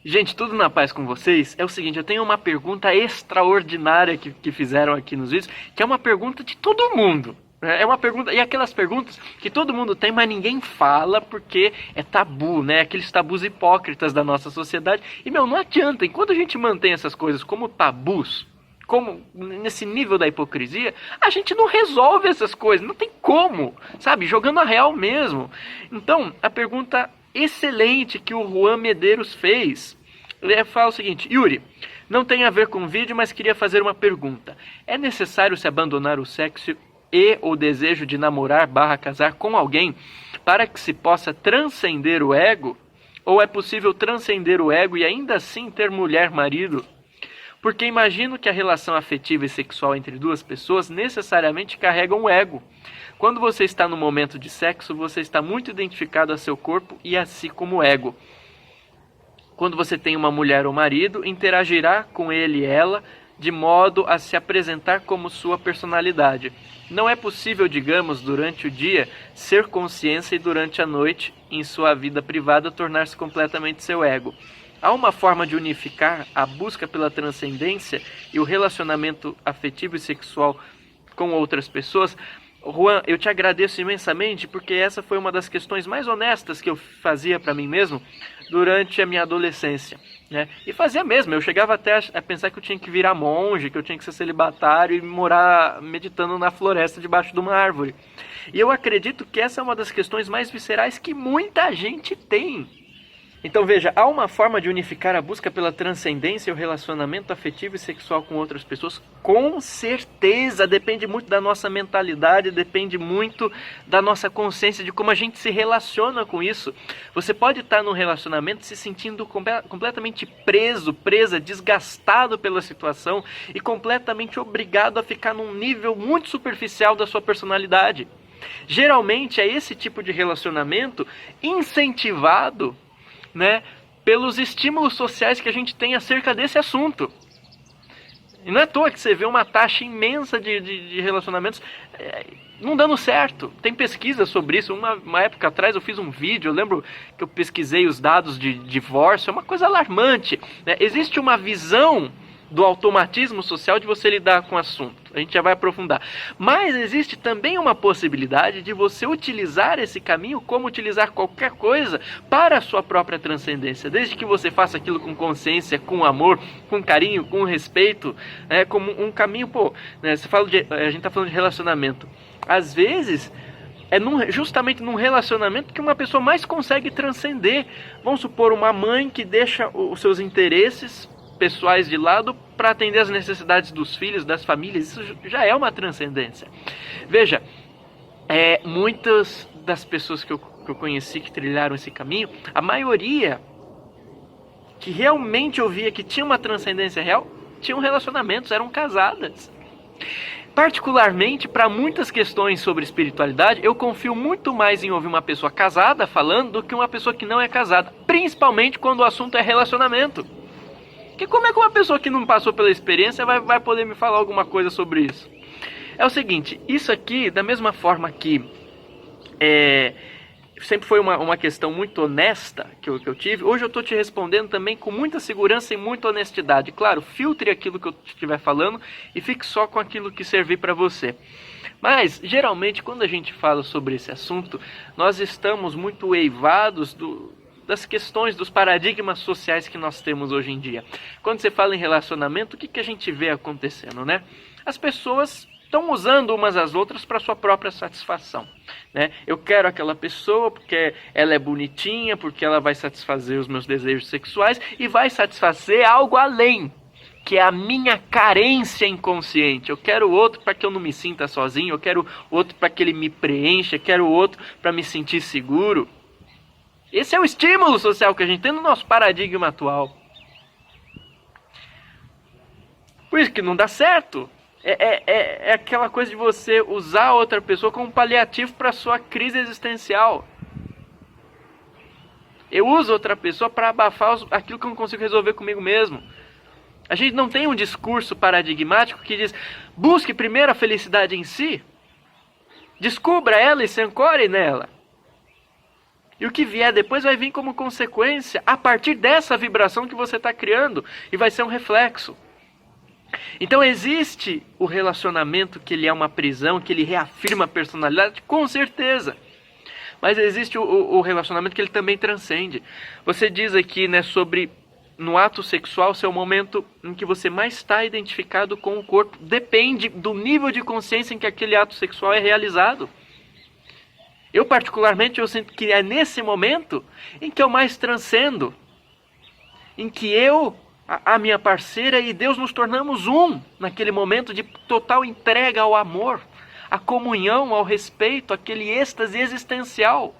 Gente, tudo na paz com vocês? É o seguinte, eu tenho uma pergunta extraordinária que fizeram aqui nos vídeos, que é uma pergunta de todo mundo. É uma pergunta, e aquelas perguntas que todo mundo tem, mas ninguém fala porque é tabu, né? Aqueles tabus hipócritas da nossa sociedade. E, não adianta, enquanto a gente mantém essas coisas como tabus, como nesse nível da hipocrisia, a gente não resolve essas coisas, não tem como, sabe? Jogando a real mesmo. Então, a pergunta excelente que o Juan Medeiros fez, ele fala o seguinte: Yuri, não tem a ver com o vídeo, mas queria fazer uma pergunta. É necessário se abandonar o sexo e o desejo de namorar / casar com alguém para que se possa transcender o ego? Ou é possível transcender o ego e ainda assim ter mulher-marido? Porque imagino que a relação afetiva e sexual entre duas pessoas necessariamente carrega um ego. Quando você está no momento de sexo, você está muito identificado a seu corpo e a si como ego. Quando você tem uma mulher ou marido, interagirá com ele e ela de modo a se apresentar como sua personalidade. Não é possível, digamos, durante o dia, ser consciência e durante a noite, em sua vida privada, tornar-se completamente seu ego. Há uma forma de unificar a busca pela transcendência e o relacionamento afetivo e sexual com outras pessoas. Juan, eu te agradeço imensamente porque essa foi uma das questões mais honestas que eu fazia para mim mesmo durante a minha adolescência, né? E fazia mesmo, eu chegava até a pensar que eu tinha que virar monge, que eu tinha que ser celibatário e morar meditando na floresta debaixo de uma árvore. E eu acredito que essa é uma das questões mais viscerais que muita gente tem. Então veja, há uma forma de unificar a busca pela transcendência e o relacionamento afetivo e sexual com outras pessoas? Com certeza, depende muito da nossa mentalidade, depende muito da nossa consciência de como a gente se relaciona com isso. Você pode estar num relacionamento se sentindo completamente preso, presa, desgastado pela situação e completamente obrigado a ficar num nível muito superficial da sua personalidade. Geralmente é esse tipo de relacionamento incentivado, né, pelos estímulos sociais que a gente tem acerca desse assunto. E não é à toa que você vê uma taxa imensa de relacionamentos não dando certo. Tem pesquisa sobre isso. Uma época atrás eu fiz um vídeo, eu lembro que eu pesquisei os dados de divórcio, é uma coisa alarmante, né? Existe uma visão do automatismo social de você lidar com o assunto. A gente já vai aprofundar. Mas existe também uma possibilidade de você utilizar esse caminho como utilizar qualquer coisa para a sua própria transcendência. Desde que você faça aquilo com consciência, com amor, com carinho, com respeito, né, como um caminho, né, a gente está falando de relacionamento. Às vezes é justamente num relacionamento que uma pessoa mais consegue transcender. Vamos supor uma mãe que deixa os seus interesses pessoais de lado para atender as necessidades dos filhos, das famílias. Isso já é uma transcendência. Veja, muitas das pessoas que eu conheci que trilharam esse caminho, a maioria que realmente eu via que tinha uma transcendência real, tinham relacionamentos, eram casadas. Particularmente, para muitas questões sobre espiritualidade, eu confio muito mais em ouvir uma pessoa casada falando do que uma pessoa que não é casada, principalmente quando o assunto é relacionamento. Porque como é que uma pessoa que não passou pela experiência vai poder me falar alguma coisa sobre isso? É o seguinte, isso aqui, da mesma forma que sempre foi uma questão muito honesta que eu tive, hoje eu estou te respondendo também com muita segurança e muita honestidade. Claro, filtre aquilo que eu estiver falando e fique só com aquilo que servir para você. Mas, geralmente, quando a gente fala sobre esse assunto, nós estamos muito eivados das questões, dos paradigmas sociais que nós temos hoje em dia. Quando você fala em relacionamento, o que a gente vê acontecendo, né? As pessoas estão usando umas às outras para sua própria satisfação, né? Eu quero aquela pessoa porque ela é bonitinha, porque ela vai satisfazer os meus desejos sexuais e vai satisfazer algo além, que é a minha carência inconsciente. Eu quero o outro para que eu não me sinta sozinho, eu quero o outro para que ele me preencha, eu quero o outro para me sentir seguro. Esse é o estímulo social que a gente tem no nosso paradigma atual. Por isso que não dá certo. É aquela coisa de você usar a outra pessoa como paliativo para a sua crise existencial. Eu uso outra pessoa para abafar aquilo que eu não consigo resolver comigo mesmo. A gente não tem um discurso paradigmático que diz: busque primeiro a felicidade em si, descubra ela e se ancore nela. E o que vier depois vai vir como consequência a partir dessa vibração que você está criando e vai ser um reflexo. Então existe o relacionamento que ele é uma prisão, que ele reafirma a personalidade, com certeza. Mas existe o relacionamento que ele também transcende. Você diz aqui, né, sobre no ato sexual ser o momento em que você mais está identificado com o corpo. Depende do nível de consciência em que aquele ato sexual é realizado. Eu particularmente eu sinto que é nesse momento em que eu mais transcendo. Em que eu, a minha parceira e Deus nos tornamos um. Naquele momento de total entrega ao amor, à comunhão, ao respeito, aquele êxtase existencial.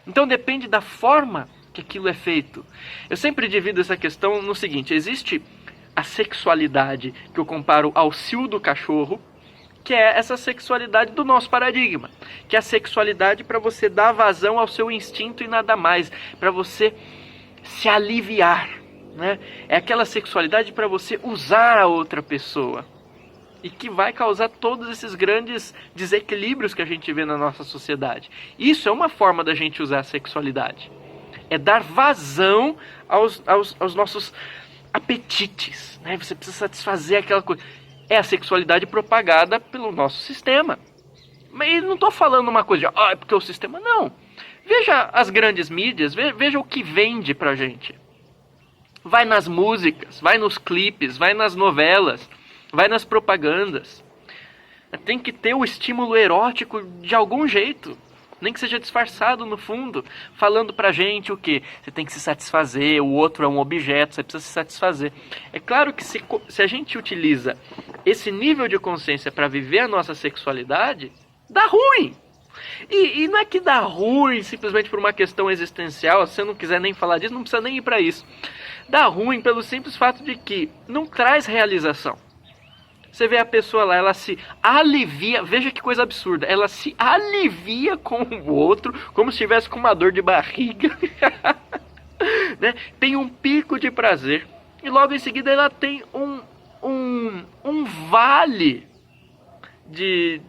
Então depende da forma que aquilo é feito. Eu sempre divido essa questão no seguinte: existe a sexualidade que eu comparo ao cio do cachorro, que é essa sexualidade do nosso paradigma, que é a sexualidade para você dar vazão ao seu instinto e nada mais, para você se aliviar, né? É aquela sexualidade para você usar a outra pessoa e que vai causar todos esses grandes desequilíbrios que a gente vê na nossa sociedade. Isso é uma forma da gente usar a sexualidade, é dar vazão aos nossos apetites, né? Você precisa satisfazer aquela coisa. É a sexualidade propagada pelo nosso sistema. Mas não estou falando uma coisa de, é porque o sistema... Não. Veja as grandes mídias, veja o que vende pra gente. Vai nas músicas, vai nos clipes, vai nas novelas, vai nas propagandas. Tem que ter o estímulo erótico de algum jeito. Nem que seja disfarçado no fundo, falando pra gente o quê? Você tem que se satisfazer, o outro é um objeto, você precisa se satisfazer. É claro que se a gente utiliza esse nível de consciência para viver a nossa sexualidade, dá ruim. E não é que dá ruim simplesmente por uma questão existencial, se você não quiser nem falar disso, não precisa nem ir para isso. Dá ruim pelo simples fato de que não traz realização. Você vê a pessoa lá, ela se alivia, veja que coisa absurda, ela se alivia com o outro, como se estivesse com uma dor de barriga, né? Tem um pico de prazer, e logo em seguida ela tem um vale de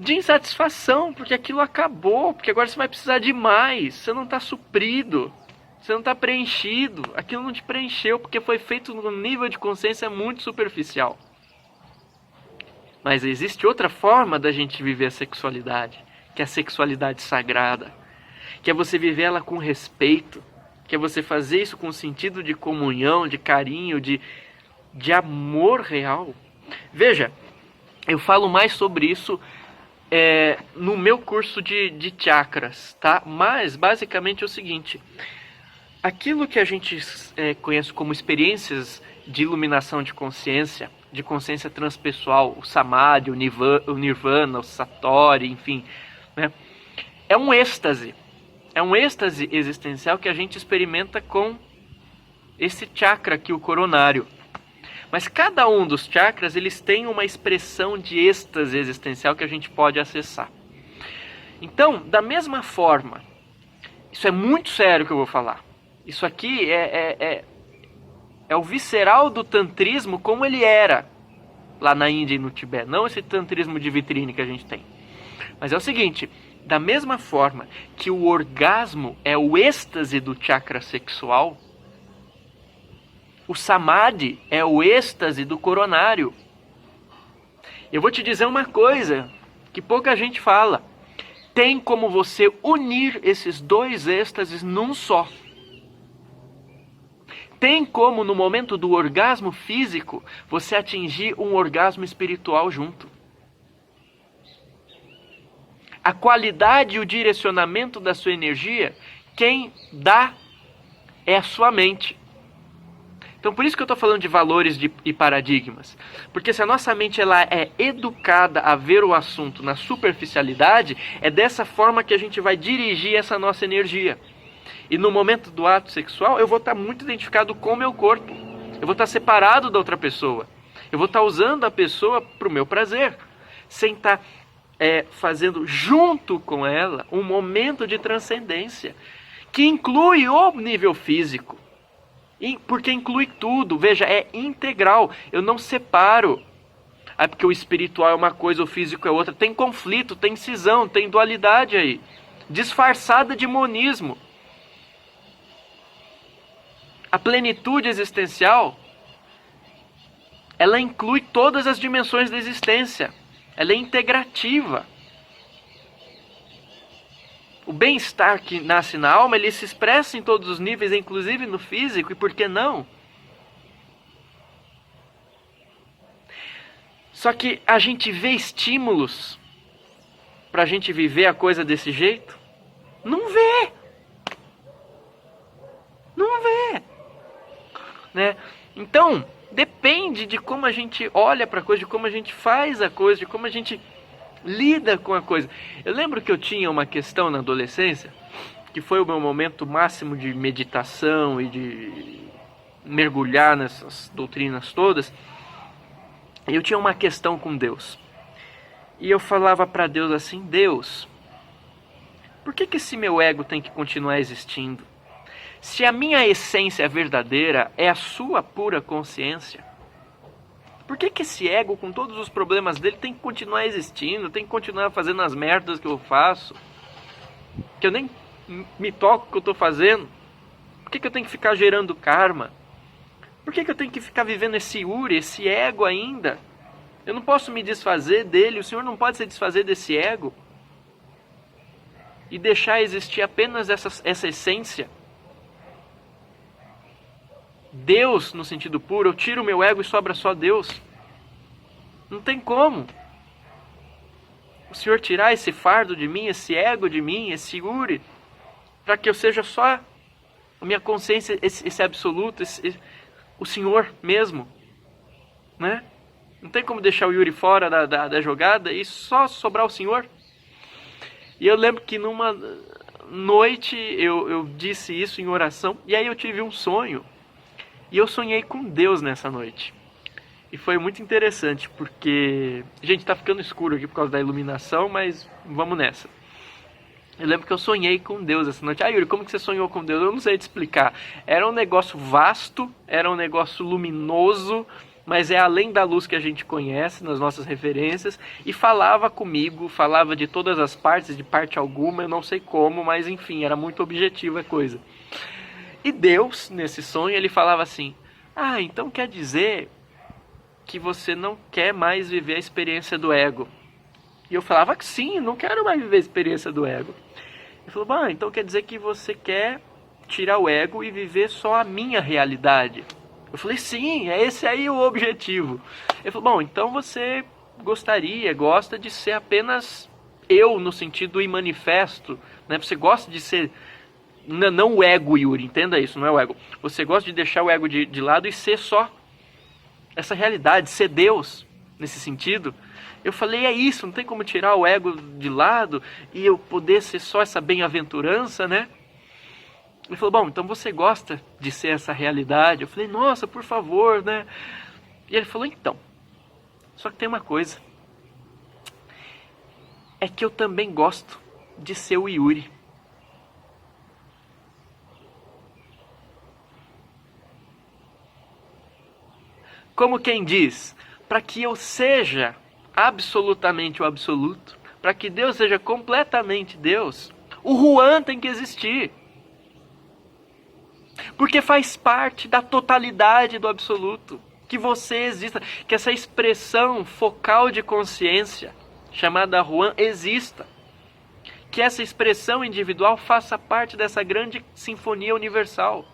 insatisfação, porque aquilo acabou, porque agora você vai precisar de mais, você não está suprido. Você não está preenchido, aquilo não te preencheu porque foi feito num nível de consciência muito superficial. Mas existe outra forma da gente viver a sexualidade, que é a sexualidade sagrada, que é você viver ela com respeito, que é você fazer isso com sentido de comunhão, de carinho, de amor real. Veja, eu falo mais sobre isso no meu curso de chakras, tá? Mas basicamente é o seguinte: aquilo que a gente conhece como experiências de iluminação de consciência transpessoal, o Samadhi, o Nirvana, o Satori, enfim, né? É um êxtase existencial que a gente experimenta com esse chakra aqui, o coronário. Mas cada um dos chakras, eles têm uma expressão de êxtase existencial que a gente pode acessar. Então, da mesma forma, isso é muito sério que eu vou falar. Isso aqui é o visceral do tantrismo como ele era lá na Índia e no Tibete. Não esse tantrismo de vitrine que a gente tem. Mas é o seguinte: da mesma forma que o orgasmo é o êxtase do chakra sexual, o samadhi é o êxtase do coronário. Eu vou te dizer uma coisa que pouca gente fala. Tem como você unir esses dois êxtases num só. Tem como, no momento do orgasmo físico, você atingir um orgasmo espiritual junto. A qualidade e o direcionamento da sua energia, quem dá é a sua mente. Então por isso que eu estou falando de valores e paradigmas. Porque se a nossa mente ela é educada a ver o assunto na superficialidade, é dessa forma que a gente vai dirigir essa nossa energia. E no momento do ato sexual, eu vou estar muito identificado com o meu corpo. Eu vou estar separado da outra pessoa. Eu vou estar usando a pessoa para o meu prazer. Sem estar fazendo junto com ela um momento de transcendência. Que inclui o nível físico. Porque inclui tudo. Veja, é integral. Eu não separo. Porque o espiritual é uma coisa, o físico é outra. Tem conflito, tem cisão, tem dualidade aí. disfarçada de monismo. A plenitude existencial, ela inclui todas as dimensões da existência. Ela é integrativa. O bem-estar que nasce na alma, ele se expressa em todos os níveis, inclusive no físico, e por que não? Só que a gente vê estímulos para a gente viver a coisa desse jeito? Não vê! Não vê! Né? Então, depende de como a gente olha para a coisa, de como a gente faz a coisa, de como a gente lida com a coisa. Eu lembro que eu tinha uma questão na adolescência, que foi o meu momento máximo de meditação e de mergulhar nessas doutrinas todas. Eu tinha uma questão com Deus. E eu falava para Deus assim: Deus, por que esse meu ego tem que continuar existindo? Se a minha essência verdadeira é a sua pura consciência, por que esse ego, com todos os problemas dele, tem que continuar existindo, tem que continuar fazendo as merdas que eu faço, que eu nem me toco o que eu estou fazendo? Por que eu tenho que ficar gerando karma? Por que eu tenho que ficar vivendo esse Yuri, esse ego ainda? Eu não posso me desfazer dele, o Senhor não pode se desfazer desse ego e deixar existir apenas essa essência. Deus, no sentido puro, eu tiro o meu ego e sobra só Deus. Não tem como. O Senhor tirar esse fardo de mim, esse ego de mim, esse Yuri, para que eu seja só a minha consciência, esse absoluto, o Senhor mesmo, né? Não tem como deixar o Yuri fora da jogada e só sobrar o Senhor. E eu lembro que numa noite eu disse isso em oração, e aí eu tive um sonho. E eu sonhei com Deus nessa noite. E foi muito interessante, porque... Gente, tá ficando escuro aqui por causa da iluminação, mas vamos nessa. Eu lembro que eu sonhei com Deus essa noite. Ah, Yuri, como que você sonhou com Deus? Eu não sei te explicar. Era um negócio vasto, era um negócio luminoso, mas é além da luz que a gente conhece nas nossas referências, e falava comigo, falava de todas as partes, de parte alguma, eu não sei como, mas enfim, era muito objetiva a coisa. E Deus, nesse sonho, ele falava assim: ah, então quer dizer que você não quer mais viver a experiência do ego. E eu falava que sim, não quero mais viver a experiência do ego. Ele falou: então quer dizer que você quer tirar o ego e viver só a minha realidade. Eu falei: sim, é esse aí o objetivo. Ele falou: então você gosta de ser apenas eu, no sentido imanifesto, né? Você gosta de ser... Não o ego, Yuri, entenda isso, não é o ego. Você gosta de deixar o ego de lado e ser só essa realidade, ser Deus, nesse sentido. Eu falei: é isso, não tem como tirar o ego de lado e eu poder ser só essa bem-aventurança, né? Ele falou: então você gosta de ser essa realidade? Eu falei: nossa, por favor, né? E ele falou: então, só que tem uma coisa. É que eu também gosto de ser o Yuri. Como quem diz, para que eu seja absolutamente o absoluto, para que Deus seja completamente Deus, o Juan tem que existir. Porque faz parte da totalidade do absoluto, que você exista, que essa expressão focal de consciência, chamada Juan, exista. Que essa expressão individual faça parte dessa grande sinfonia universal.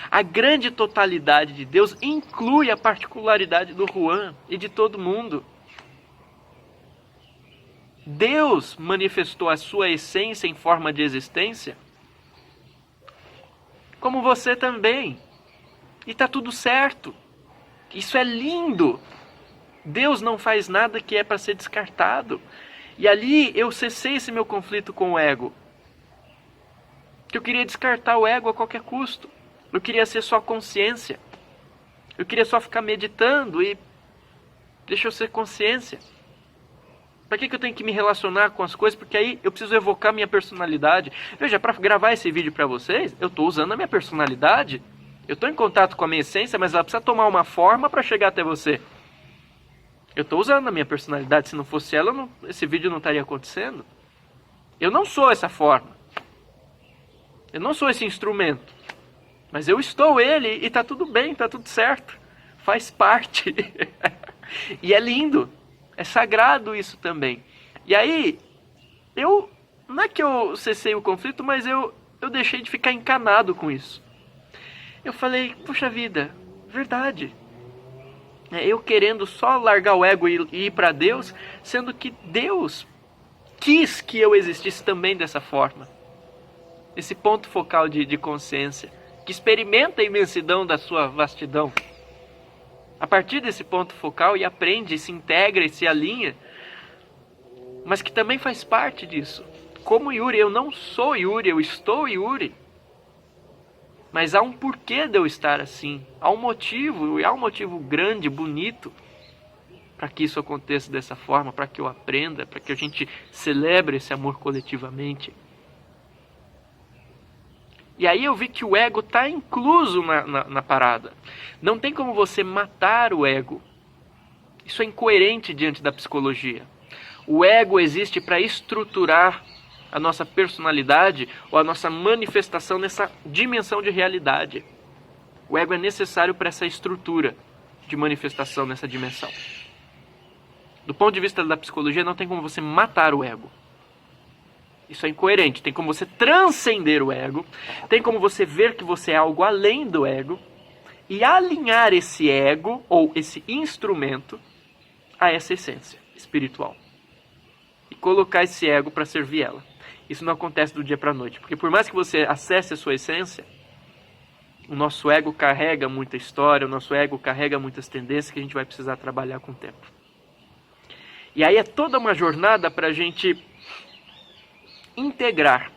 A grande totalidade de Deus inclui a particularidade do Juan e de todo mundo. Deus manifestou a sua essência em forma de existência, como você também. E está tudo certo. Isso é lindo. Deus não faz nada que é para ser descartado. E ali eu cessei esse meu conflito com o ego. Que eu queria descartar o ego a qualquer custo. Eu queria ser só consciência. Eu queria só ficar meditando e deixa eu ser consciência. Para que eu tenho que me relacionar com as coisas? Porque aí eu preciso evocar minha personalidade. Veja, para gravar esse vídeo para vocês, eu estou usando a minha personalidade. Eu estou em contato com a minha essência, mas ela precisa tomar uma forma para chegar até você. Eu estou usando a minha personalidade. Se não fosse ela, esse vídeo não estaria acontecendo. Eu não sou essa forma. Eu não sou esse instrumento. Mas eu estou ele e está tudo bem, está tudo certo. Faz parte. E é lindo. É sagrado isso também. E aí, não é que eu cessei o conflito, mas eu deixei de ficar encanado com isso. Eu falei, poxa vida, verdade. Eu querendo só largar o ego e ir para Deus, sendo que Deus quis que eu existisse também dessa forma. Esse ponto focal de consciência, que experimenta a imensidão da sua vastidão. A partir desse ponto focal e aprende, se integra e se alinha, mas que também faz parte disso. Como Yuri, eu não sou Yuri, eu estou Yuri. Mas há um porquê de eu estar assim. Há um motivo, e há um motivo grande, bonito, para que isso aconteça dessa forma, para que eu aprenda, para que a gente celebre esse amor coletivamente. E aí eu vi que o ego está incluso na parada. Não tem como você matar o ego. Isso é incoerente diante da psicologia. O ego existe para estruturar a nossa personalidade ou a nossa manifestação nessa dimensão de realidade. O ego é necessário para essa estrutura de manifestação nessa dimensão. Do ponto de vista da psicologia, não tem como você matar o ego. Isso é incoerente. Tem como você transcender o ego, tem como você ver que você é algo além do ego e alinhar esse ego ou esse instrumento a essa essência espiritual. E colocar esse ego para servir ela. Isso não acontece do dia para a noite, porque por mais que você acesse a sua essência, o nosso ego carrega muita história, o nosso ego carrega muitas tendências que a gente vai precisar trabalhar com o tempo. E aí é toda uma jornada para a gente integrar,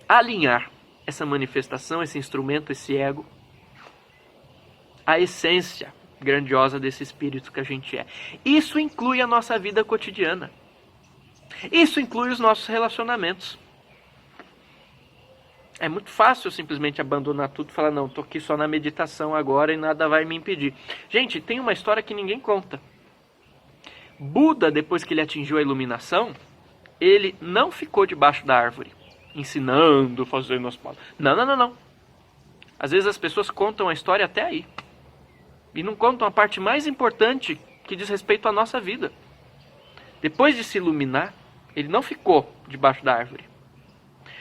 alinhar essa manifestação, esse instrumento, esse ego, à essência grandiosa desse espírito que a gente é. Isso inclui a nossa vida cotidiana. Isso inclui os nossos relacionamentos. É muito fácil simplesmente abandonar tudo e falar, não, estou aqui só na meditação agora e nada vai me impedir. Gente, tem uma história que ninguém conta. Buda, depois que ele atingiu a iluminação, ele não ficou debaixo da árvore, ensinando, fazendo as palavras. Não. Às vezes as pessoas contam a história até aí. E não contam a parte mais importante que diz respeito à nossa vida. Depois de se iluminar, ele não ficou debaixo da árvore.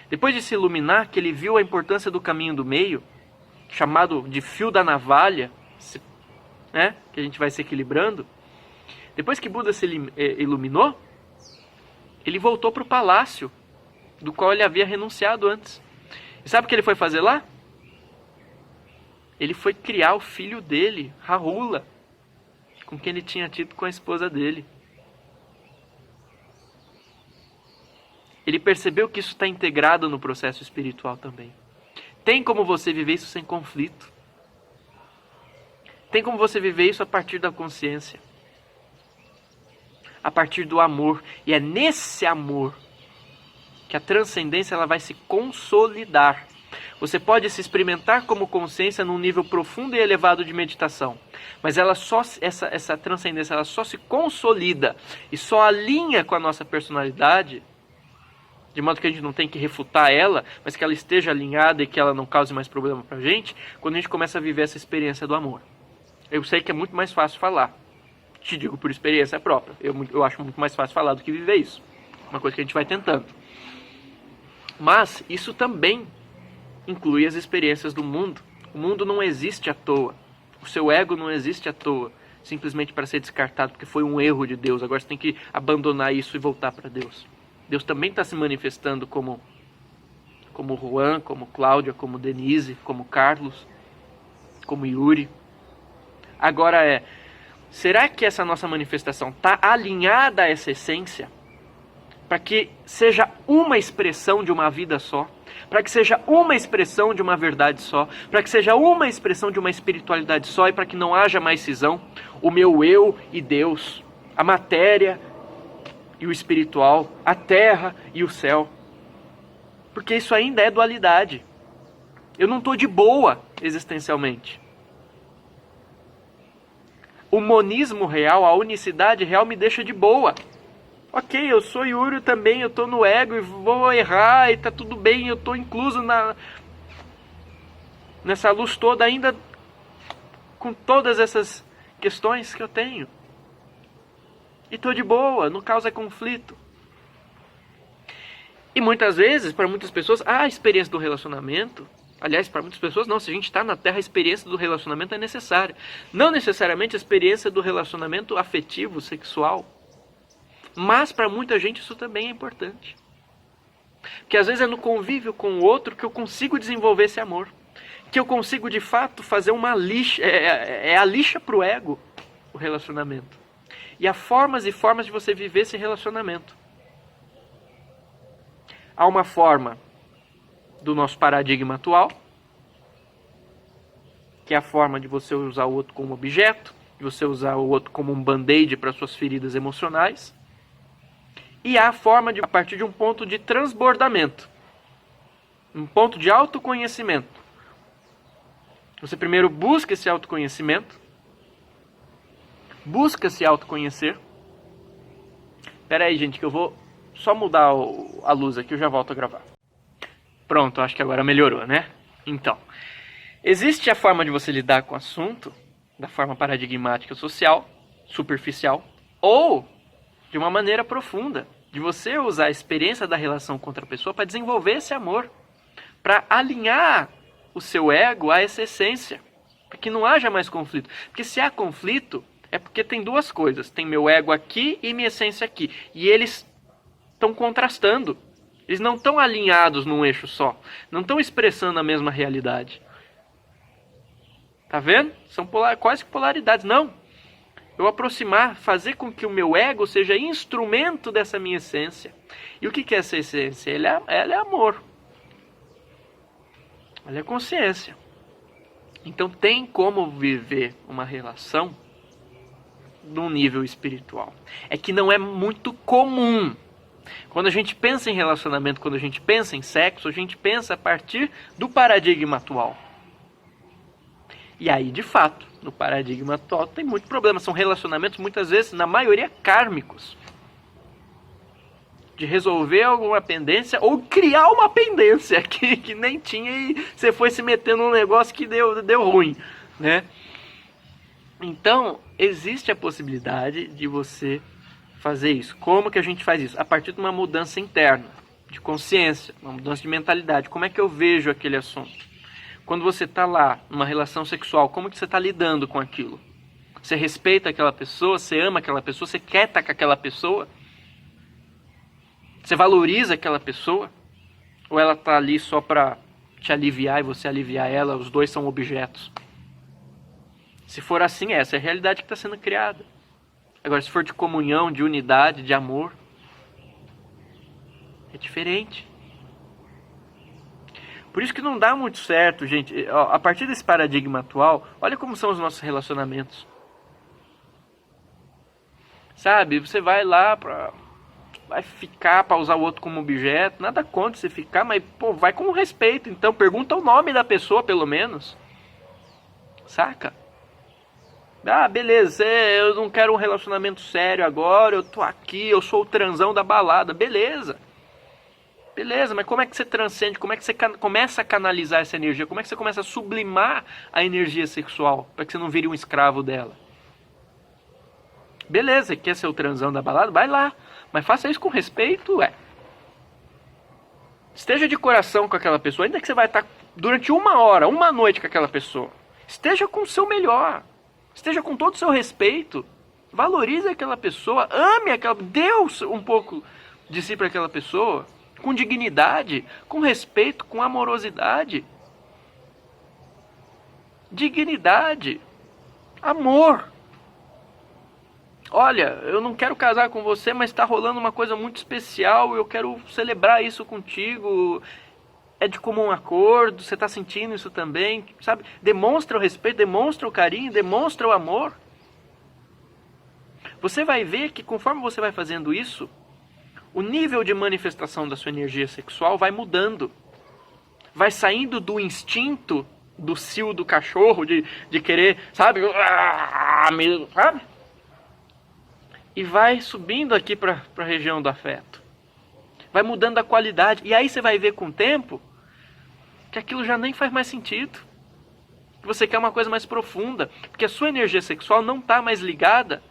Depois de se iluminar, que ele viu a importância do caminho do meio, chamado de fio da navalha, né, que a gente vai se equilibrando. Depois que Buda se iluminou, ele voltou para o palácio, do qual ele havia renunciado antes. E sabe o que ele foi fazer lá? Ele foi criar o filho dele, Rahula, com quem ele tinha tido com a esposa dele. Ele percebeu que isso está integrado no processo espiritual também. Tem como você viver isso sem conflito. Tem como você viver isso a partir da consciência. A partir do amor. E é nesse amor que a transcendência ela vai se consolidar. Você pode se experimentar como consciência num nível profundo e elevado de meditação. Mas essa transcendência ela só se consolida e só alinha com a nossa personalidade, de modo que a gente não tem que refutar ela, mas que ela esteja alinhada e que ela não cause mais problema pra gente, quando a gente começa a viver essa experiência do amor. Eu sei que é muito mais fácil falar. Te digo por experiência própria. Eu acho muito mais fácil falar do que viver isso. Uma coisa que a gente vai tentando. Mas isso também inclui as experiências do mundo. O mundo não existe à toa. O seu ego não existe à toa. Simplesmente para ser descartado, porque foi um erro de Deus. Agora você tem que abandonar isso e voltar para Deus. Deus também está se manifestando como Juan, como Cláudia, como Denise, como Carlos, como Yuri. Agora será que essa nossa manifestação está alinhada a essa essência? Para que seja uma expressão de uma vida só, para que seja uma expressão de uma verdade só, para que seja uma expressão de uma espiritualidade só e para que não haja mais cisão, o meu eu e Deus, a matéria e o espiritual, a terra e o céu. Porque isso ainda é dualidade. Eu não estou de boa existencialmente. O monismo real, a unicidade real me deixa de boa. Ok, eu sou Yuri também, eu tô no ego e vou errar e tá tudo bem, eu tô incluso nessa luz toda ainda com todas essas questões que eu tenho. E tô de boa, não causa conflito. E muitas vezes, para muitas pessoas, a experiência do relacionamento, aliás, para muitas pessoas não, se a gente está na Terra, a experiência do relacionamento é necessária. Não necessariamente a experiência do relacionamento afetivo, sexual. Mas para muita gente isso também é importante. Porque às vezes é no convívio com o outro que eu consigo desenvolver esse amor. Que eu consigo de fato fazer uma lixa, é a lixa para o ego, o relacionamento. E há formas e formas de você viver esse relacionamento. Há uma forma do nosso paradigma atual, que é a forma de você usar o outro como objeto, de você usar o outro como um band-aid para suas feridas emocionais. E há a forma de, a partir de um ponto de transbordamento, um ponto de autoconhecimento. Você primeiro busca esse autoconhecimento, busca se autoconhecer. Espera aí, gente, que eu vou só mudar a luz aqui, eu já volto a gravar. Pronto, acho que agora melhorou, né? Então, existe a forma de você lidar com o assunto, da forma paradigmática social, superficial, ou de uma maneira profunda, de você usar a experiência da relação com outra pessoa para desenvolver esse amor, para alinhar o seu ego a essa essência, para que não haja mais conflito. Porque se há conflito, é porque tem duas coisas, tem meu ego aqui e minha essência aqui, e eles estão contrastando, eles não estão alinhados num eixo só, não estão expressando a mesma realidade. Tá vendo? São quase que polaridades, não. Eu aproximar, fazer com que o meu ego seja instrumento dessa minha essência. E o que é essa essência? Ela é amor. Ela é consciência. Então tem como viver uma relação num nível espiritual. É que não é muito comum. Quando a gente pensa em relacionamento, quando a gente pensa em sexo, a gente pensa a partir do paradigma atual. E aí, de fato, no paradigma atual tem muito problema. São relacionamentos, muitas vezes, na maioria, kármicos. De resolver alguma pendência ou criar uma pendência que nem tinha e você foi se meter num negócio que deu ruim, né? Então, existe a possibilidade de você fazer isso. Como que a gente faz isso? A partir de uma mudança interna, de consciência, uma mudança de mentalidade. Como é que eu vejo aquele assunto? Quando você está lá, numa relação sexual, como que você está lidando com aquilo? Você respeita aquela pessoa, você ama aquela pessoa, você quer estar com aquela pessoa? Você valoriza aquela pessoa? Ou ela está ali só para te aliviar e você aliviar ela, os dois são objetos? Se for assim, essa é a realidade que está sendo criada. Agora, se for de comunhão, de unidade, de amor, é diferente. Por isso que não dá muito certo, gente. A partir desse paradigma atual, olha como são os nossos relacionamentos. Sabe, você vai lá vai ficar para usar o outro como objeto, nada contra você ficar, mas pô, vai com respeito. Então, pergunta o nome da pessoa, pelo menos. Saca? Ah, beleza, eu não quero um relacionamento sério agora, eu tô aqui, eu sou o transão da balada. Beleza. Beleza, mas como é que você transcende? Como é que você começa a canalizar essa energia? Como é que você começa a sublimar a energia sexual para que você não vire um escravo dela? Beleza, quer ser o transão da balada? Vai lá, mas faça isso com respeito, Esteja de coração com aquela pessoa, ainda que você vai estar durante uma hora, uma noite com aquela pessoa. Esteja com o seu melhor, esteja com todo o seu respeito, valorize aquela pessoa, ame aquela, dê um pouco de si para aquela pessoa. Com dignidade, com respeito, com amorosidade. Dignidade. Amor. Olha, eu não quero casar com você, mas está rolando uma coisa muito especial, eu quero celebrar isso contigo. É de comum acordo, você está sentindo isso também, sabe? Demonstra o respeito, demonstra o carinho, demonstra o amor. Você vai ver que conforme você vai fazendo isso, o nível de manifestação da sua energia sexual vai mudando. Vai saindo do instinto, do cio do cachorro, de querer, sabe? Sabe? e vai subindo aqui para a região do afeto. Vai mudando a qualidade. E aí você vai ver com o tempo que aquilo já nem faz mais sentido. Que você quer uma coisa mais profunda. Porque a sua energia sexual não está mais ligada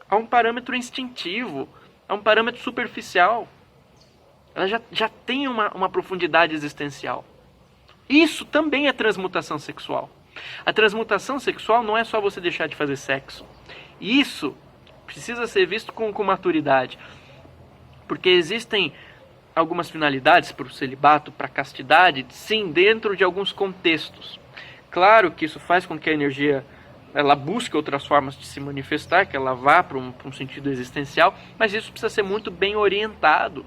a um parâmetro instintivo, a um parâmetro superficial. Ela já tem uma profundidade existencial. Isso também é transmutação sexual. A transmutação sexual não é só você deixar de fazer sexo. Isso precisa ser visto com maturidade. Porque existem algumas finalidades para o celibato, para a castidade, sim, dentro de alguns contextos. Claro que isso faz com que a energia ela busque outras formas de se manifestar, que ela vá para um sentido existencial, mas isso precisa ser muito bem orientado.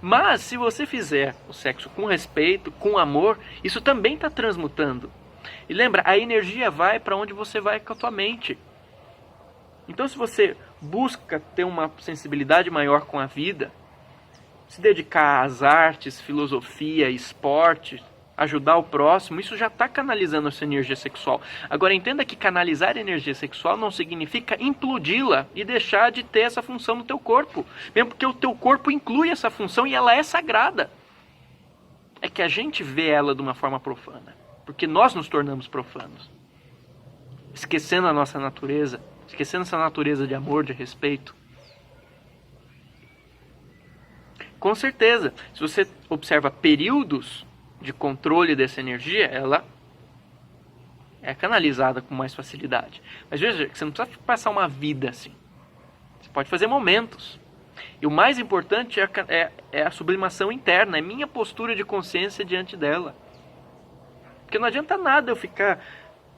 Mas se você fizer o sexo com respeito, com amor, isso também está transmutando. E lembra, a energia vai para onde você vai com a tua mente. Então se você busca ter uma sensibilidade maior com a vida, se dedicar às artes, filosofia, esporte, ajudar o próximo, isso já está canalizando a sua energia sexual. Agora entenda que canalizar a energia sexual não significa implodi-la e deixar de ter essa função no teu corpo. Mesmo porque o teu corpo inclui essa função e ela é sagrada. É que a gente vê ela de uma forma profana. Porque nós nos tornamos profanos. Esquecendo a nossa natureza. Esquecendo essa natureza de amor, de respeito. Com certeza, se você observa períodos de controle dessa energia, ela é canalizada com mais facilidade. Mas veja, você não precisa passar uma vida assim. Você pode fazer momentos. E o mais importante é a sublimação interna, é minha postura de consciência diante dela. Porque não adianta nada eu ficar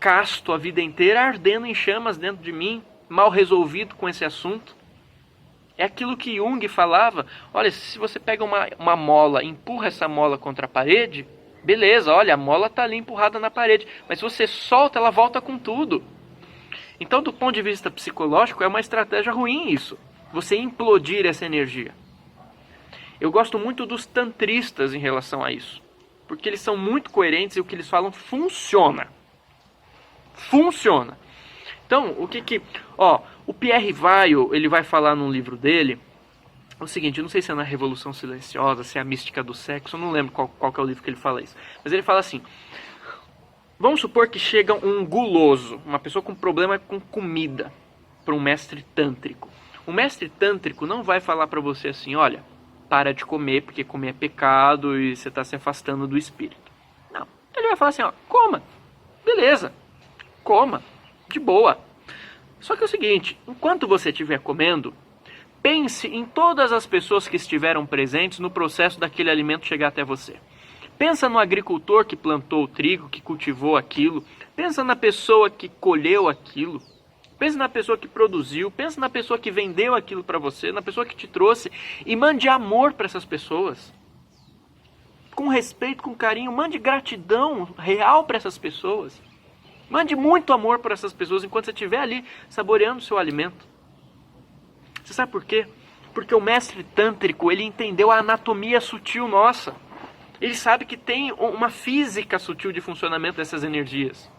casto a vida inteira, ardendo em chamas dentro de mim, mal resolvido com esse assunto. É aquilo que Jung falava. Olha, se você pega uma mola, empurra essa mola contra a parede, beleza, olha, a mola está ali empurrada na parede. Mas se você solta, ela volta com tudo. Então, do ponto de vista psicológico, é uma estratégia ruim isso. Você implodir essa energia. Eu gosto muito dos tantristas em relação a isso. Porque eles são muito coerentes e o que eles falam funciona. Funciona. Então, o Pierre Weil, ele vai falar num livro dele, o seguinte, eu não sei se é na Revolução Silenciosa, se é a Mística do Sexo, eu não lembro qual que é o livro que ele fala isso. Mas ele fala assim, vamos supor que chega um guloso, uma pessoa com problema com comida, para um mestre tântrico. O mestre tântrico não vai falar para você assim, olha, para de comer, porque comer é pecado e você está se afastando do espírito. Não, ele vai falar assim, ó, coma, beleza, coma. De boa. Só que é o seguinte, enquanto você estiver comendo, pense em todas as pessoas que estiveram presentes no processo daquele alimento chegar até você. Pensa no agricultor que plantou o trigo, que cultivou aquilo. Pensa na pessoa que colheu aquilo. Pensa na pessoa que produziu. Pensa na pessoa que vendeu aquilo para você, na pessoa que te trouxe. E mande amor para essas pessoas. Com respeito, com carinho. Mande gratidão real para essas pessoas. Mande muito amor para essas pessoas enquanto você estiver ali saboreando o seu alimento. Você sabe por quê? Porque o mestre tântrico, ele entendeu a anatomia sutil nossa. Ele sabe que tem uma física sutil de funcionamento dessas energias.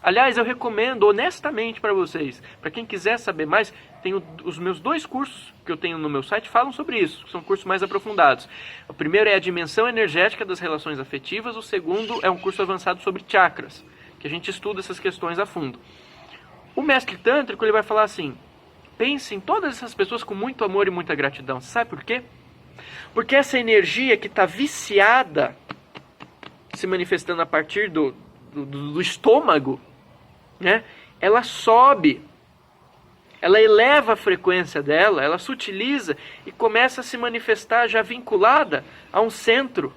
Aliás, eu recomendo honestamente para vocês, para quem quiser saber mais, tenho os meus 2 cursos que eu tenho no meu site falam sobre isso, são cursos mais aprofundados. O primeiro é a dimensão energética das relações afetivas, o segundo é um curso avançado sobre chakras, que a gente estuda essas questões a fundo. O mestre tântrico, ele vai falar assim, pense em todas essas pessoas com muito amor e muita gratidão. Você sabe por quê? Porque essa energia que está viciada, se manifestando a partir do estômago, né? Ela sobe, ela eleva a frequência dela, ela sutiliza e começa a se manifestar já vinculada a um centro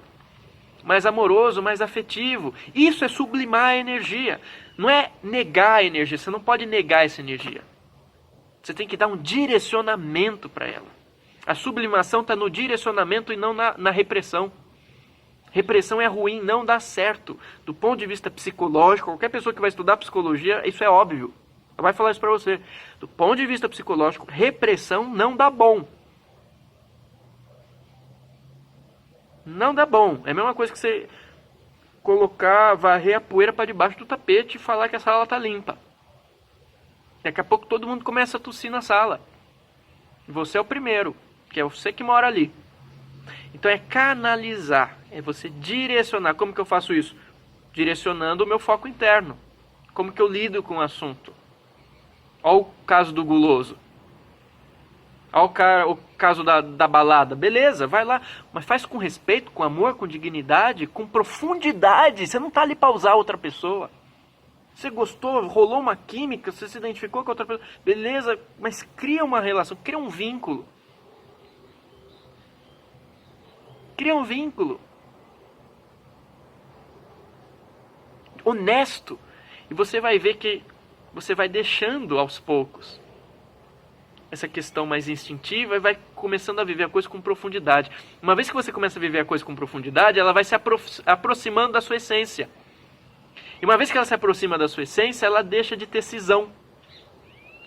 mais amoroso, mais afetivo. Isso é sublimar a energia, não é negar a energia, você não pode negar essa energia. Você tem que dar um direcionamento para ela. A sublimação está no direcionamento e não na repressão. Repressão é ruim, não dá certo. Do ponto de vista psicológico, qualquer pessoa que vai estudar psicologia, isso é óbvio. Ela vai falar isso para você. Do ponto de vista psicológico, repressão não dá bom. Não dá bom. É a mesma coisa que você varrer a poeira para debaixo do tapete e falar que a sala está limpa. Daqui a pouco todo mundo começa a tossir na sala. Você é o primeiro, que é você que mora ali. Então é canalizar, é você direcionar. Como que eu faço isso? Direcionando o meu foco interno. Como que eu lido com o assunto? Olha o caso do guloso. Olha o caso da balada. Beleza, vai lá. Mas faz com respeito, com amor, com dignidade, com profundidade. Você não está ali para usar outra pessoa. Você gostou, rolou uma química, você se identificou com outra pessoa. Beleza, mas cria uma relação, cria um vínculo. Cria um vínculo. Honesto. E você vai ver que você vai deixando aos poucos essa questão mais instintiva e vai começando a viver a coisa com profundidade. Uma vez que você começa a viver a coisa com profundidade, ela vai se aproximando da sua essência. E uma vez que ela se aproxima da sua essência, ela deixa de ter cisão.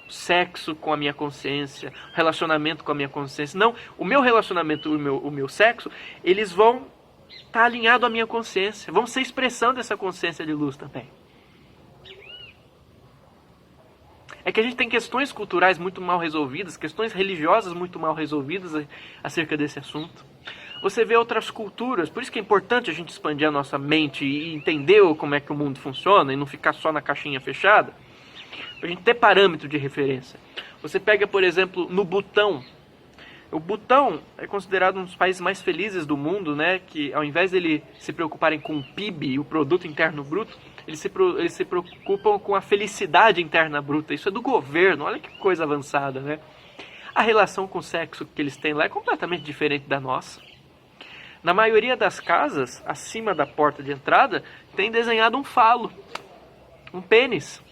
Sexo com a minha consciência, relacionamento com a minha consciência. Não, o meu relacionamento e o meu sexo, eles vão estar alinhados à minha consciência. Vão ser expressão dessa consciência de luz também. É que a gente tem questões culturais muito mal resolvidas, questões religiosas muito mal resolvidas acerca desse assunto. Você vê outras culturas, por isso que é importante a gente expandir a nossa mente e entender como é que o mundo funciona e não ficar só na caixinha fechada, para a gente ter parâmetro de referência. Você pega, por exemplo, no Butão. O Butão é considerado um dos países mais felizes do mundo, né? Que ao invés de ele se preocuparem com o PIB, o Produto Interno Bruto, eles se preocupam com a felicidade interna bruta. Isso é do governo, olha que coisa avançada, né? A relação com o sexo que eles têm lá é completamente diferente da nossa. Na maioria das casas, acima da porta de entrada, tem desenhado um falo, um pênis.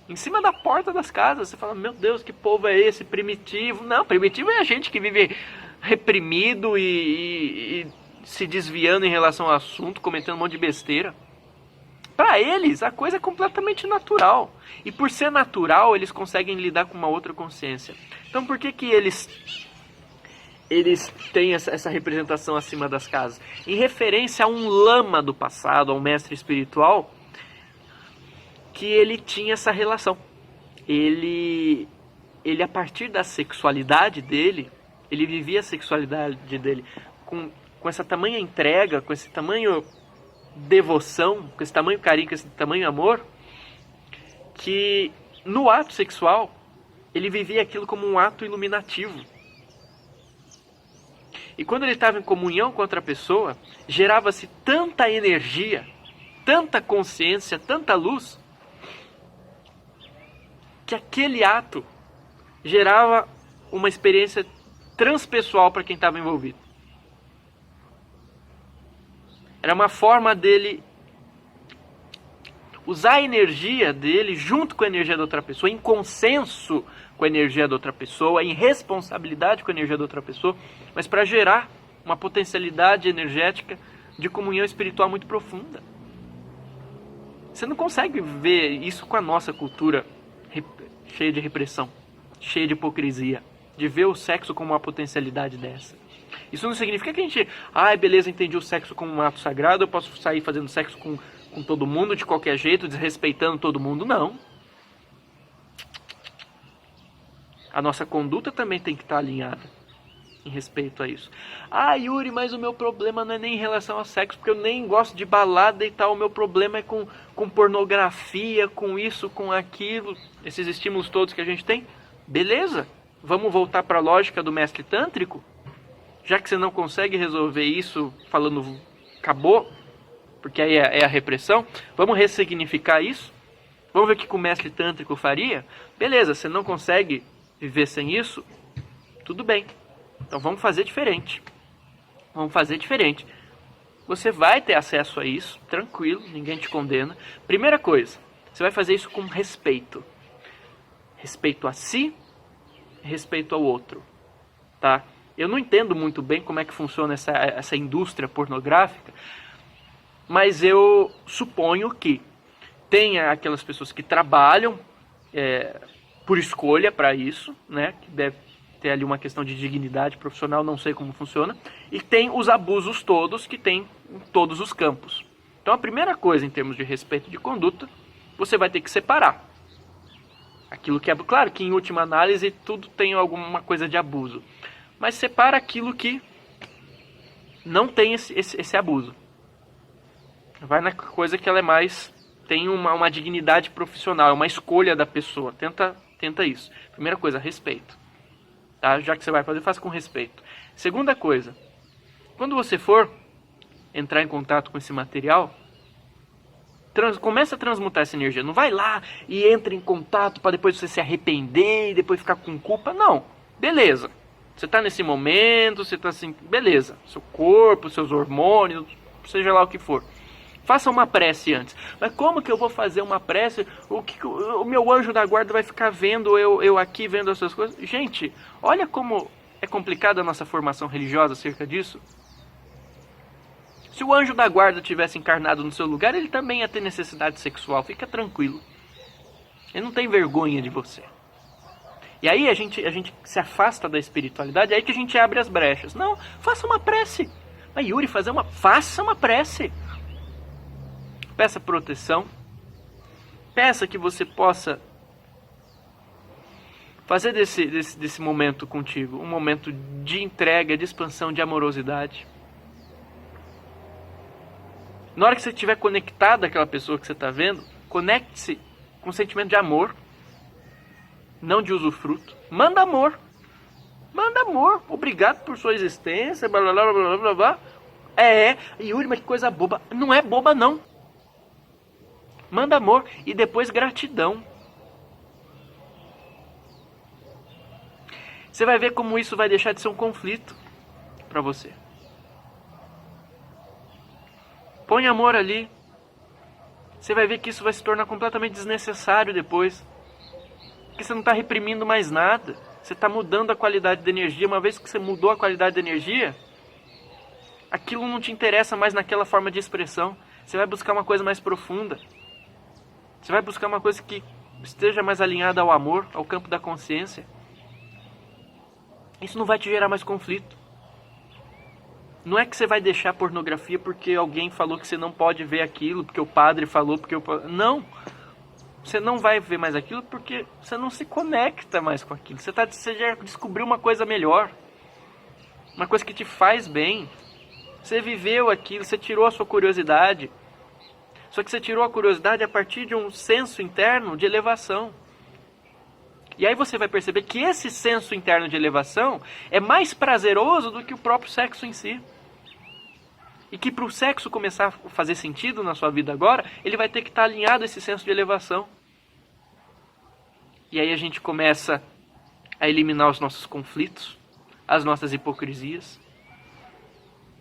Em cima da porta das casas, você fala, meu Deus, que povo é esse, primitivo? Não, primitivo é a gente que vive reprimido e se desviando em relação ao assunto, cometendo um monte de besteira. Para eles, a coisa é completamente natural. E por ser natural, eles conseguem lidar com uma outra consciência. Então por que eles têm essa representação acima das casas? Em referência a um lama do passado, a um mestre espiritual, que ele tinha essa relação. Ele a partir da sexualidade dele, ele vivia a sexualidade dele com essa tamanha entrega, com esse tamanho devoção, com esse tamanho carinho, com esse tamanho amor, que no ato sexual, ele vivia aquilo como um ato iluminativo. E quando ele estava em comunhão com outra pessoa, gerava-se tanta energia, tanta consciência, tanta luz, que aquele ato gerava uma experiência transpessoal para quem estava envolvido. Era uma forma dele usar a energia dele junto com a energia da outra pessoa, em consenso com a energia da outra pessoa, em responsabilidade com a energia da outra pessoa, mas para gerar uma potencialidade energética de comunhão espiritual muito profunda. Você não consegue ver isso com a nossa cultura cheia de repressão, cheia de hipocrisia, de ver o sexo como uma potencialidade dessa. Isso não significa que a gente, beleza, entendi o sexo como um ato sagrado, eu posso sair fazendo sexo com todo mundo, de qualquer jeito, desrespeitando todo mundo. Não. A nossa conduta também tem que estar alinhada em respeito a isso. Yuri, mas o meu problema não é nem em relação ao sexo, porque eu nem gosto de balada e tal, o meu problema é com pornografia, com isso, com aquilo, esses estímulos todos que a gente tem. Beleza, vamos voltar para a lógica do mestre tântrico? Já que você não consegue resolver isso falando acabou, porque aí é a repressão, vamos ressignificar isso? Vamos ver o que o mestre tântrico faria? Beleza, você não consegue viver sem isso? Tudo bem. Então vamos fazer diferente. Vamos fazer diferente. Você vai ter acesso a isso, tranquilo, ninguém te condena. Primeira coisa, você vai fazer isso com respeito. Respeito a si, respeito ao outro. Tá? Eu não entendo muito bem como é que funciona essa indústria pornográfica, mas eu suponho que tenha aquelas pessoas que trabalham por escolha para isso, né? Que deve ter ali uma questão de dignidade profissional, não sei como funciona, e tem os abusos todos que tem em todos os campos. Então a primeira coisa em termos de respeito de conduta, você vai ter que separar Aquilo que é, claro que em última análise tudo tem alguma coisa de abuso, mas separa aquilo que não tem esse abuso. Vai na coisa que ela é mais, tem uma dignidade profissional, é uma escolha da pessoa. Tenta isso. Primeira coisa, respeito. Tá? Já que você vai fazer, faça com respeito. Segunda coisa, quando você for entrar em contato com esse material, começa a transmutar essa energia. Não vai lá e entra em contato para depois você se arrepender e depois ficar com culpa. Não. Beleza. Você está nesse momento, você está assim, beleza. Seu corpo, seus hormônios, seja lá o que for. Faça uma prece antes. Mas como que eu vou fazer uma prece? O meu anjo da guarda vai ficar vendo eu aqui, vendo essas coisas? Gente, olha como é complicada a nossa formação religiosa acerca disso. Se o anjo da guarda tivesse encarnado no seu lugar, ele também ia ter necessidade sexual. Fica tranquilo. Ele não tem vergonha de você. E aí a gente se afasta da espiritualidade, é aí que a gente abre as brechas. Não, faça uma prece. Mas Yuri, faça uma prece. Peça proteção. Peça que você possa fazer desse momento contigo um momento de entrega, de expansão, de amorosidade. Na hora que você estiver conectado àquela pessoa que você está vendo, conecte-se com um sentimento de amor, não de usufruto. Manda amor. Manda amor. Obrigado por sua existência. Blá, blá, blá, blá, blá, blá. Yuri, mas que coisa boba. Não é boba, não. Manda amor e depois gratidão. Você vai ver como isso vai deixar de ser um conflito para você. Põe amor ali. Você vai ver que isso vai se tornar completamente desnecessário depois. Porque você não está reprimindo mais nada. Você está mudando a qualidade da energia. Uma vez que você mudou a qualidade da energia, aquilo não te interessa mais naquela forma de expressão. Você vai buscar uma coisa mais profunda. Você vai buscar uma coisa que esteja mais alinhada ao amor, ao campo da consciência. Isso não vai te gerar mais conflito. Não é que você vai deixar a pornografia porque alguém falou que você não pode ver aquilo, porque o padre falou, Não! Você não vai ver mais aquilo porque você não se conecta mais com aquilo. Você já descobriu uma coisa melhor. Uma coisa que te faz bem. Você viveu aquilo, você tirou a sua curiosidade. Só que você tirou a curiosidade a partir de um senso interno de elevação. E aí você vai perceber que esse senso interno de elevação é mais prazeroso do que o próprio sexo em si. E que para o sexo começar a fazer sentido na sua vida agora, ele vai ter que estar alinhado a esse senso de elevação. E aí a gente começa a eliminar os nossos conflitos, as nossas hipocrisias,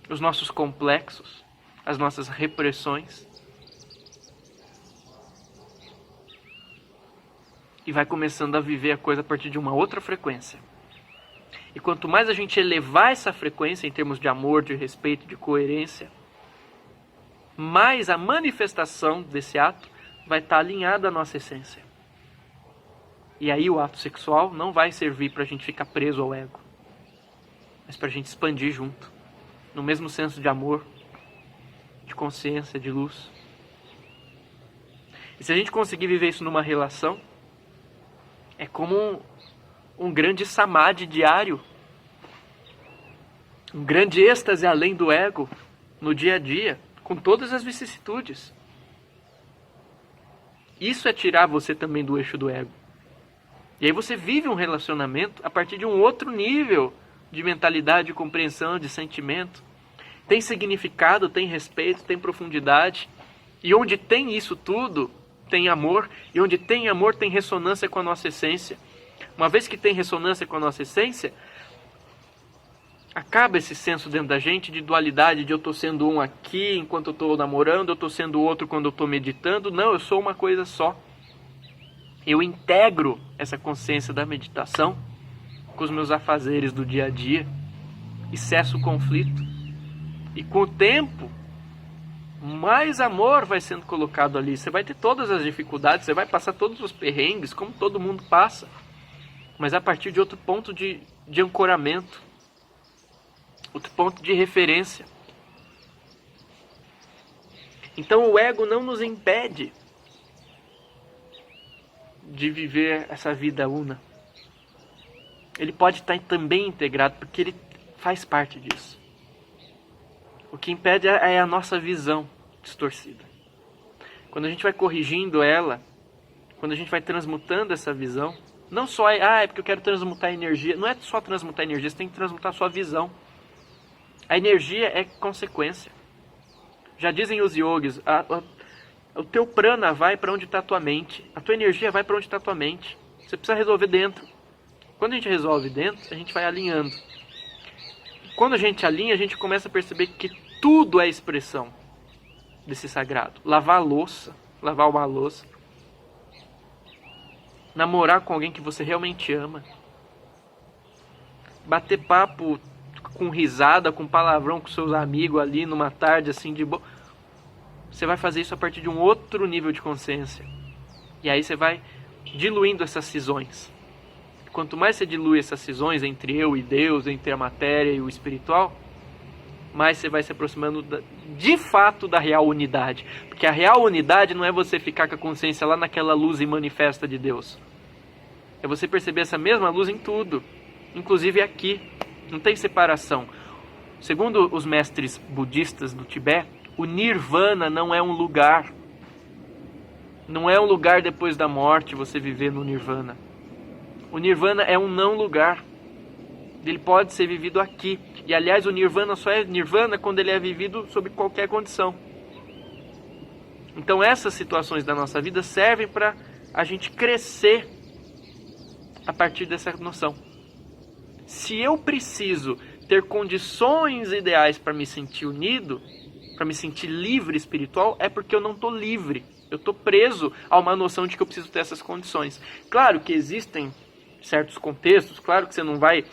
os nossos complexos, as nossas repressões. E vai começando a viver a coisa a partir de uma outra frequência. E quanto mais a gente elevar essa frequência em termos de amor, de respeito, de coerência, mais a manifestação desse ato vai estar alinhada à nossa essência. E aí o ato sexual não vai servir para a gente ficar preso ao ego, mas para a gente expandir junto, no mesmo senso de amor, de consciência, de luz. E se a gente conseguir viver isso numa relação, é como um grande samadhi diário, um grande êxtase além do ego, no dia a dia, com todas as vicissitudes. Isso é tirar você também do eixo do ego. E aí você vive um relacionamento a partir de um outro nível de mentalidade, de compreensão, de sentimento. Tem significado, tem respeito, tem profundidade. E onde tem isso tudo, tem amor. E onde tem amor, tem ressonância com a nossa essência. Uma vez que tem ressonância com a nossa essência, acaba esse senso dentro da gente de dualidade, de eu estou sendo um aqui enquanto eu estou namorando, eu estou sendo outro quando eu estou meditando. Não, eu sou uma coisa só. Eu integro essa consciência da meditação com os meus afazeres do dia a dia e cesso o conflito. E com o tempo, mais amor vai sendo colocado ali. Você vai ter todas as dificuldades, você vai passar todos os perrengues, como todo mundo passa. Mas a partir de outro ponto de ancoramento, outro ponto de referência. Então o ego não nos impede de viver essa vida una. Ele pode estar também integrado, porque ele faz parte disso. O que impede é a nossa visão distorcida. Quando a gente vai corrigindo ela, quando a gente vai transmutando essa visão, não só é porque eu quero transmutar energia, não é só transmutar energia, você tem que transmutar a sua visão. A energia é consequência. Já dizem os yogis, o teu prana vai para onde está a tua mente, a tua energia vai para onde está a tua mente. Você precisa resolver dentro. Quando a gente resolve dentro, a gente vai alinhando. Quando a gente alinha, a gente começa a perceber que tudo é expressão desse sagrado. Lavar uma louça, namorar com alguém que você realmente ama, bater papo com risada, com palavrão com seus amigos ali numa tarde assim de boa. Você vai fazer isso a partir de um outro nível de consciência. E aí você vai diluindo essas cisões. Quanto mais você dilui essas cisões entre eu e Deus, entre a matéria e o espiritual, mais você vai se aproximando de fato da real unidade. Porque a real unidade não é você ficar com a consciência lá naquela luz manifesta de Deus. É você perceber essa mesma luz em tudo, inclusive aqui. Não tem separação. Segundo os mestres budistas do Tibete, o Nirvana não é um lugar. Não é um lugar depois da morte você viver no Nirvana. O Nirvana é um não lugar. Ele pode ser vivido aqui. E aliás, o Nirvana só é Nirvana quando ele é vivido sob qualquer condição. Então essas situações da nossa vida servem para a gente crescer a partir dessa noção. Se eu preciso ter condições ideais para me sentir unido, para me sentir livre espiritual, é porque eu não estou livre. Eu estou preso a uma noção de que eu preciso ter essas condições. Claro que existem certos contextos, claro que você não vai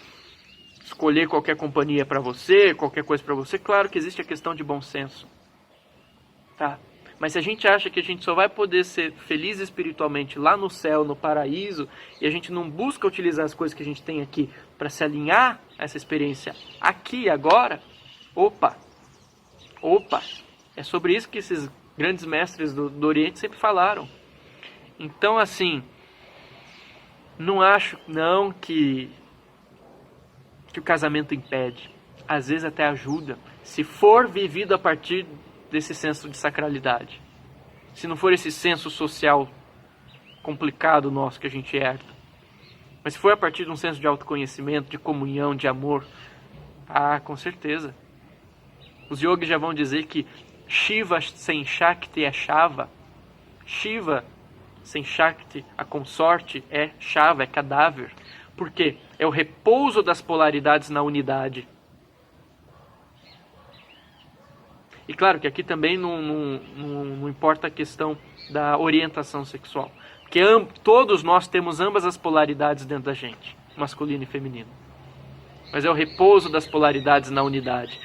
escolher qualquer companhia para você, qualquer coisa para você, claro que existe a questão de bom senso. Tá? Mas se a gente acha que a gente só vai poder ser feliz espiritualmente lá no céu, no paraíso, e a gente não busca utilizar as coisas que a gente tem aqui para se alinhar a essa experiência aqui e agora, opa, é sobre isso que esses grandes mestres do Oriente sempre falaram. Então, assim, não acho não que o casamento impede. Às vezes até ajuda, se for vivido a partir desse senso de sacralidade. Se não for esse senso social complicado nosso que a gente herda. Mas se for a partir de um senso de autoconhecimento, de comunhão, de amor, com certeza. Os yogis já vão dizer que Shiva sem Shakti é Shava. Shiva sem Shakti, a consorte, é Shava, é cadáver. Por quê? É o repouso das polaridades na unidade. E claro que aqui também não importa a questão da orientação sexual. Porque todos nós temos ambas as polaridades dentro da gente, masculino e feminino. Mas é o repouso das polaridades na unidade.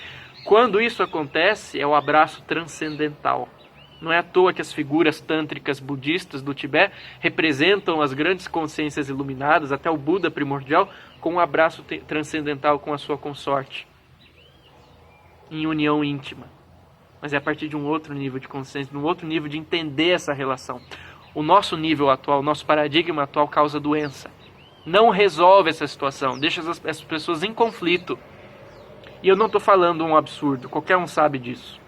Quando isso acontece, é o abraço transcendental. Não é à toa que as figuras tântricas budistas do Tibete representam as grandes consciências iluminadas, até o Buda primordial, com um abraço transcendental com a sua consorte, em união íntima. Mas é a partir de um outro nível de consciência, de um outro nível de entender essa relação. O nosso nível atual, o nosso paradigma atual causa doença. Não resolve essa situação, deixa as pessoas em conflito. E eu não estou falando um absurdo, qualquer um sabe disso.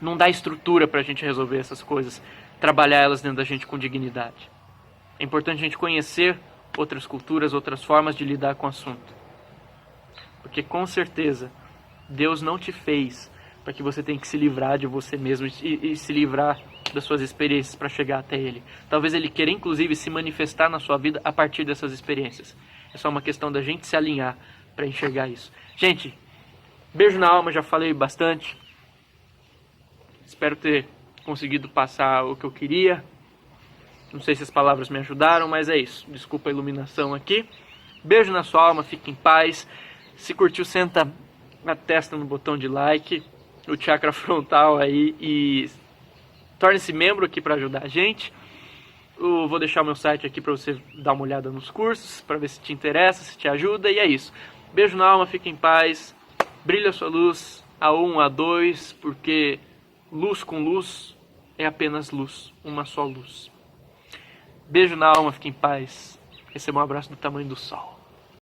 Não dá estrutura para a gente resolver essas coisas, trabalhar elas dentro da gente com dignidade. É importante a gente conhecer outras culturas, outras formas de lidar com o assunto. Porque com certeza, Deus não te fez para que você tenha que se livrar de você mesmo e se livrar das suas experiências para chegar até Ele. Talvez Ele queira inclusive se manifestar na sua vida a partir dessas experiências. É só uma questão da gente se alinhar para enxergar isso. Gente, beijo na alma, já falei bastante. Espero ter conseguido passar o que eu queria. Não sei se as palavras me ajudaram, mas é isso. Desculpa a iluminação aqui. Beijo na sua alma, fique em paz. Se curtiu, senta a testa no botão de like, o chakra frontal aí e torne-se membro aqui para ajudar a gente. Eu vou deixar o meu site aqui para você dar uma olhada nos cursos, para ver se te interessa, se te ajuda. E é isso. Beijo na alma, fique em paz. Brilha a sua luz, A1, A2, porque luz com luz é apenas luz, uma só luz. Beijo na alma, fique em paz. Receba um abraço do tamanho do sol.